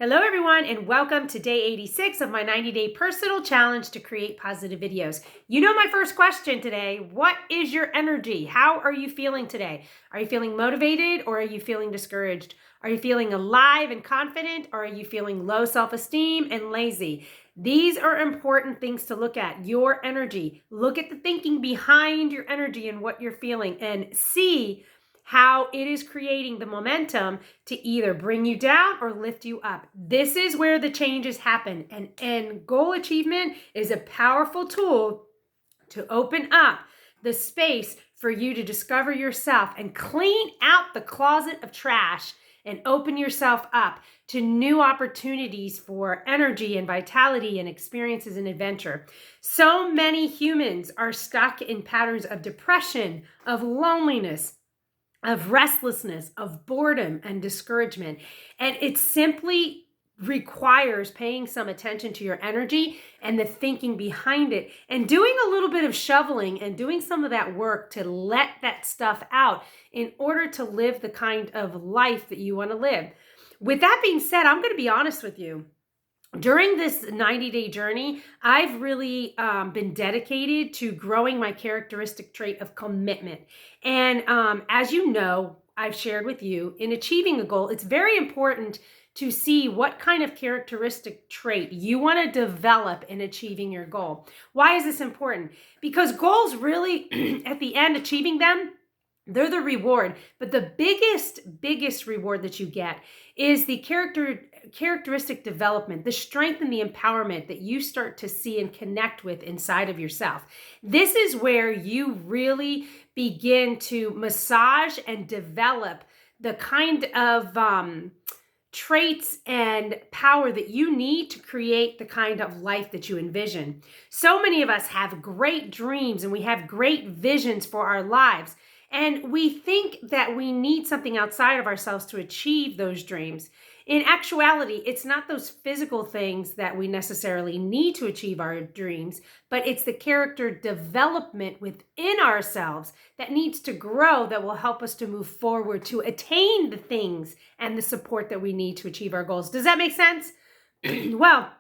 Hello everyone and welcome to day 86 of my 90-day personal challenge to create positive videos. You know my first question today, what is your energy? How are you feeling today? Are you feeling motivated or are you feeling discouraged? Are you feeling alive and confident or are you feeling low self-esteem and lazy? These are important things to look at, your energy. Look at the thinking behind your energy and what you're feeling and see how it is creating the momentum to either bring you down or lift you up. This is where the changes happen. And goal achievement is a powerful tool to open up the space for you to discover yourself and clean out the closet of trash and open yourself up to new opportunities for energy and vitality and experiences and adventure. So many humans are stuck in patterns of depression, of loneliness, of restlessness, of boredom and discouragement. And it simply requires paying some attention to your energy and the thinking behind it and doing a little bit of shoveling and doing some of that work to let that stuff out in order to live the kind of life that you want to live. With that being said, I'm going to be honest with you. During this 90-day journey, I've really been dedicated to growing my characteristic trait of commitment. And as you know, I've shared with you, in achieving a goal, it's very important to see what kind of characteristic trait you want to develop in achieving your goal. Why is this important? Because goals really, at the end, achieving them, they're the reward. But the biggest reward that you get is the characteristic development, the strength and the empowerment that you start to see and connect with inside of yourself. This is where you really begin to massage and develop the kind of traits and power that you need to create the kind of life that you envision. So many of us have great dreams and we have great visions for our lives. And we think that we need something outside of ourselves to achieve those dreams. In actuality, it's not those physical things that we necessarily need to achieve our dreams, but it's the character development within ourselves that needs to grow that will help us to move forward to attain the things and the support that we need to achieve our goals. Does that make sense? Well,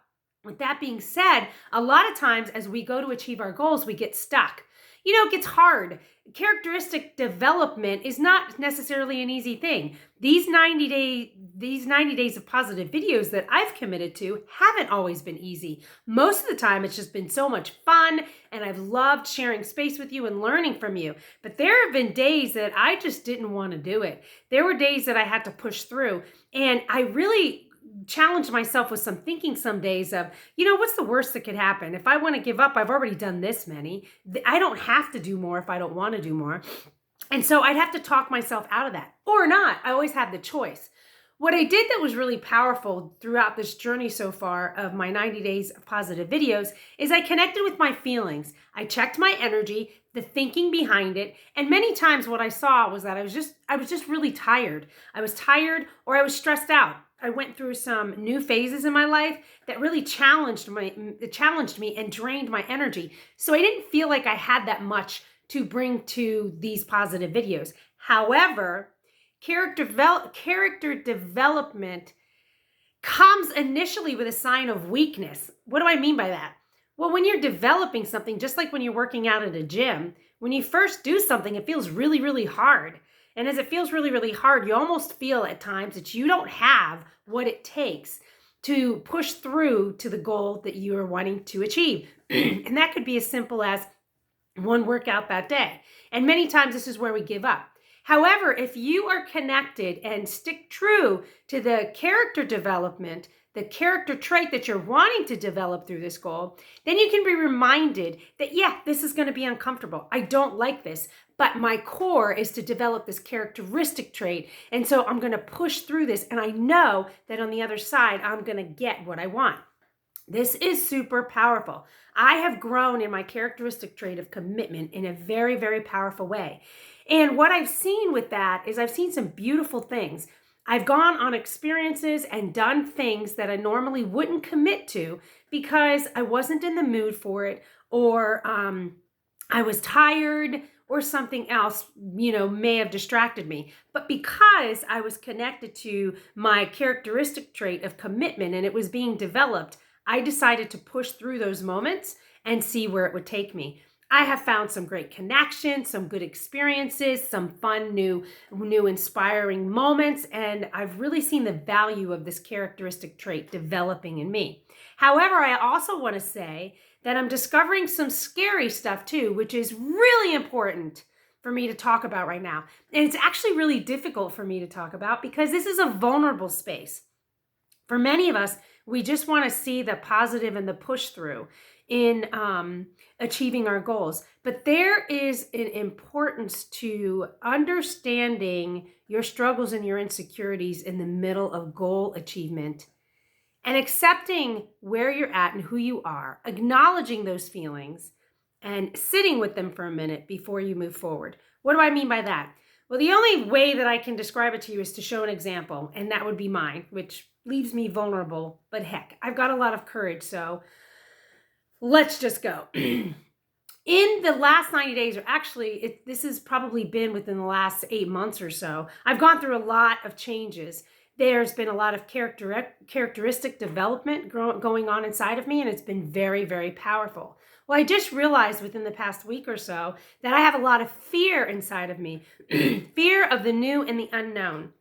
with that being said, a lot of times as we go to achieve our goals, we get stuck. You know, it gets hard. Characteristic development is not necessarily an easy thing. These 90 days of positive videos that I've committed to haven't always been easy. Most of the time, it's just been so much fun, and I've loved sharing space with you and learning from you. But there have been days that I just didn't want to do it. There were days that I had to push through, and I really challenged myself with some thinking some days of, what's the worst that could happen? If I want to give up, I've already done this many. I don't have to do more if I don't want to do more. And so I'd have to talk myself out of that or not. I always had the choice. What I did that was really powerful throughout this journey so far of my 90 days of positive videos is I connected with my feelings. I checked my energy, the thinking behind it, and many times what I saw was that I was just really tired. I was tired or I was stressed out. I went through some new phases in my life that really challenged me and drained my energy. So I didn't feel like I had that much to bring to these positive videos. However, character development comes initially with a sign of weakness. What do I mean by that? Well, when you're developing something, just like when you're working out at a gym, when you first do something, it feels really, really hard. And as it feels really, really hard, you almost feel at times that you don't have what it takes to push through to the goal that you are wanting to achieve. And that could be as simple as one workout that day. And many times this is where we give up. However, if you are connected and stick true to the character development, the character trait that you're wanting to develop through this goal, then you can be reminded that, this is going to be uncomfortable. I don't like this, but my core is to develop this characteristic trait. And so I'm going to push through this. And I know that on the other side, I'm going to get what I want. This is super powerful. I have grown in my characteristic trait of commitment in a very, very powerful way. And what I've seen with that is I've seen some beautiful things. I've gone on experiences and done things that I normally wouldn't commit to because I wasn't in the mood for it, or I was tired, or something else, may have distracted me. But because I was connected to my characteristic trait of commitment and it was being developed, I decided to push through those moments and see where it would take me. I have found some great connections, some good experiences, some fun, new inspiring moments, and I've really seen the value of this characteristic trait developing in me. However, I also want to say that I'm discovering some scary stuff too, which is really important for me to talk about right now. And it's actually really difficult for me to talk about because this is a vulnerable space. For many of us, we just want to see the positive and the push through in achieving our goals. But there is an importance to understanding your struggles and your insecurities in the middle of goal achievement and accepting where you're at and who you are, acknowledging those feelings and sitting with them for a minute before you move forward. What do I mean by that? Well, the only way that I can describe it to you is to show an example, and that would be mine, which leaves me vulnerable. But heck, I've got a lot of courage, so let's just go. In the last 90 days, or actually, this has probably been within the last 8 months or so, I've gone through a lot of changes. There's been a lot of characteristic development going on inside of me, and it's been very, very powerful. Well, I just realized within the past week or so that I have a lot of fear inside of me, fear of the new and the unknown.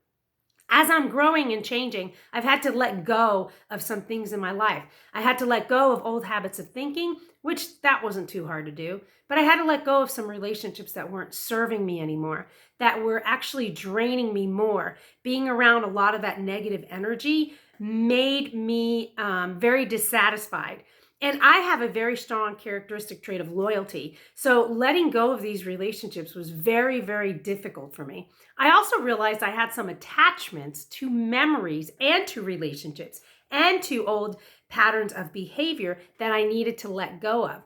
As I'm growing and changing, I've had to let go of some things in my life. I had to let go of old habits of thinking, which that wasn't too hard to do. But I had to let go of some relationships that weren't serving me anymore, that were actually draining me more. Being around a lot of that negative energy made me very dissatisfied. And I have a very strong characteristic trait of loyalty. So letting go of these relationships was very, very difficult for me. I also realized I had some attachments to memories and to relationships and to old patterns of behavior that I needed to let go of.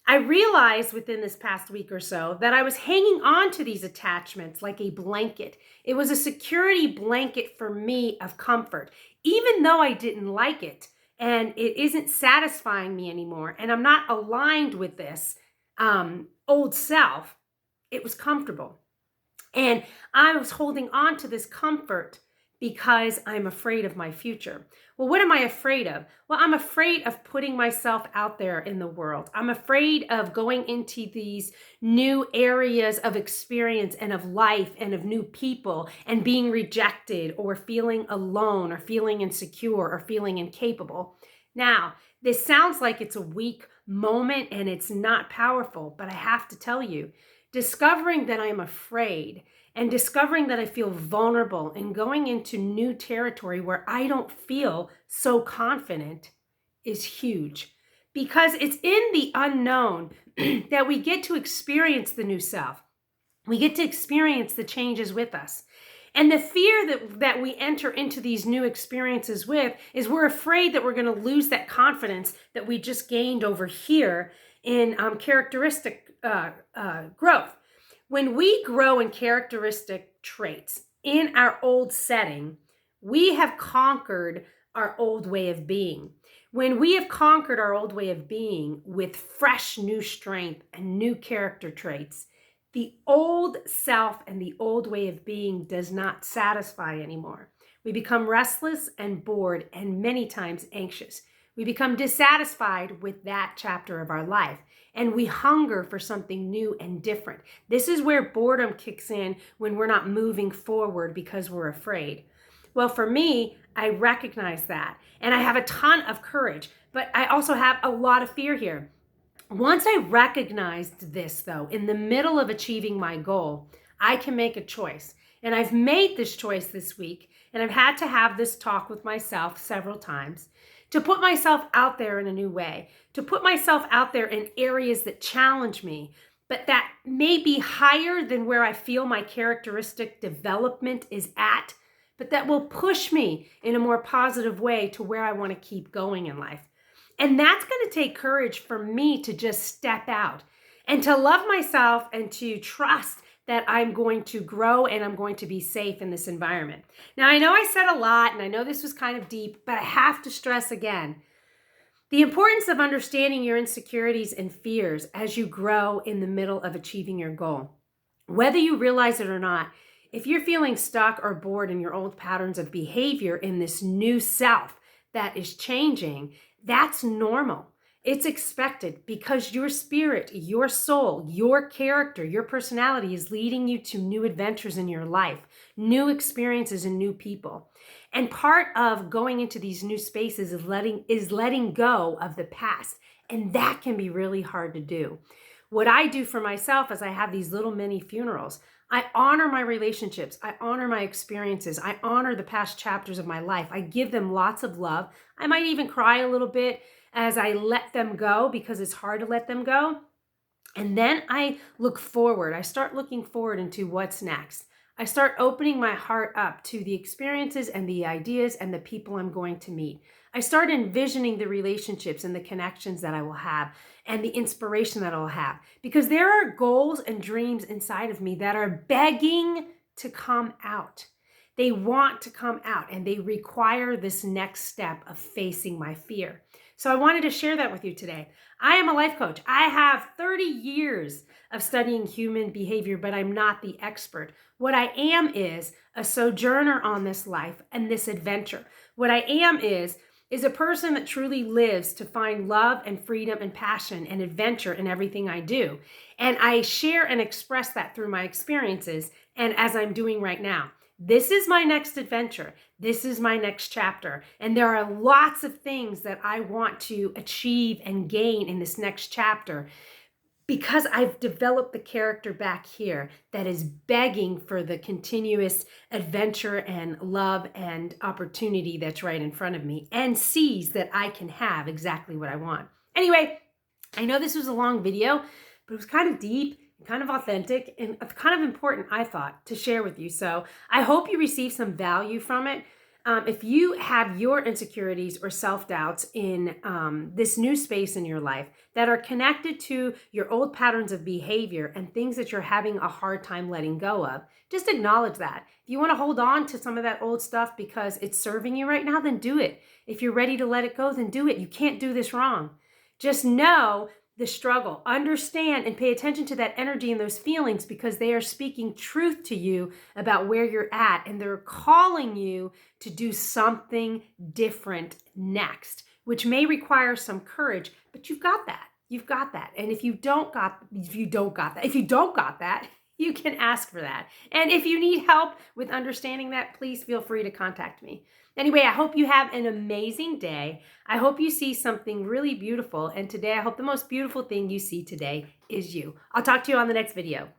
I realized within this past week or so that I was hanging on to these attachments like a blanket. It was a security blanket for me of comfort, even though I didn't like it. And it isn't satisfying me anymore. And I'm not aligned with this old self. It was comfortable. And I was holding on to this comfort because I'm afraid of my future. Well, what am I afraid of? Well, I'm afraid of putting myself out there in the world. I'm afraid of going into these new areas of experience and of life and of new people and being rejected or feeling alone or feeling insecure or feeling incapable. Now, this sounds like it's a weak moment and it's not powerful, but I have to tell you, discovering that I'm afraid and discovering that I feel vulnerable and going into new territory where I don't feel so confident is huge, because it's in the unknown that we get to experience the new self. We get to experience the changes with us. And the fear that we enter into these new experiences with is we're afraid that we're going to lose that confidence that we just gained over here in characteristic growth. When we grow in characteristic traits in our old setting, we have conquered our old way of being. When we have conquered our old way of being with fresh new strength and new character traits, the old self and the old way of being does not satisfy anymore. We become restless and bored and many times anxious. We become dissatisfied with that chapter of our life, and we hunger for something new and different. This is where boredom kicks in when we're not moving forward because we're afraid. Well, for me, I recognize that, and I have a ton of courage, but I also have a lot of fear here. Once I recognized this, though, in the middle of achieving my goal, I can make a choice. And I've made this choice this week, and I've had to have this talk with myself several times to put myself out there in a new way, to put myself out there in areas that challenge me, but that may be higher than where I feel my characteristic development is at, but that will push me in a more positive way to where I want to keep going in life. And that's going to take courage for me to just step out and to love myself and to trust that I'm going to grow and I'm going to be safe in this environment. Now, I know I said a lot and I know this was kind of deep, but I have to stress again the importance of understanding your insecurities and fears as you grow in the middle of achieving your goal. Whether you realize it or not, if you're feeling stuck or bored in your old patterns of behavior in this new self that is changing, that's normal. It's expected because your spirit, your soul, your character, your personality is leading you to new adventures in your life, new experiences and new people. And part of going into these new spaces is letting go of the past. And that can be really hard to do. What I do for myself is I have these little mini funerals. I honor my relationships. I honor my experiences. I honor the past chapters of my life. I give them lots of love. I might even cry a little bit as I let them go because it's hard to let them go. And then I look forward. I start looking forward into what's next. I start opening my heart up to the experiences and the ideas and the people I'm going to meet. I start envisioning the relationships and the connections that I will have and the inspiration that I'll have, because there are goals and dreams inside of me that are begging to come out. They want to come out and they require this next step of facing my fear. So I wanted to share that with you today. I am a life coach. I have 30 years of studying human behavior, but I'm not the expert. What I am is a sojourner on this life and this adventure. What I am is a person that truly lives to find love and freedom and passion and adventure in everything I do. And I share and express that through my experiences and as I'm doing right now. This is my next adventure. This is my next chapter. And there are lots of things that I want to achieve and gain in this next chapter because I've developed the character back here that is begging for the continuous adventure and love and opportunity that's right in front of me and sees that I can have exactly what I want. Anyway, I know this was a long video, but it was kind of deep, kind of authentic, and kind of important, I thought, to share with you. So I hope you receive some value from it. If you have your insecurities or self-doubts in this new space in your life that are connected to your old patterns of behavior and things that you're having a hard time letting go of, just acknowledge that. If you want to hold on to some of that old stuff because it's serving you right now, then do it. If you're ready to let it go, then do it. You can't do this wrong. Just know the struggle. Understand and pay attention to that energy and those feelings because they are speaking truth to you about where you're at, and they're calling you to do something different next, which may require some courage, but you've got that. You've got that. And if you don't got that, you can ask for that. And if you need help with understanding that, please feel free to contact me. Anyway, I hope you have an amazing day. I hope you see something really beautiful. And today, I hope the most beautiful thing you see today is you. I'll talk to you on the next video.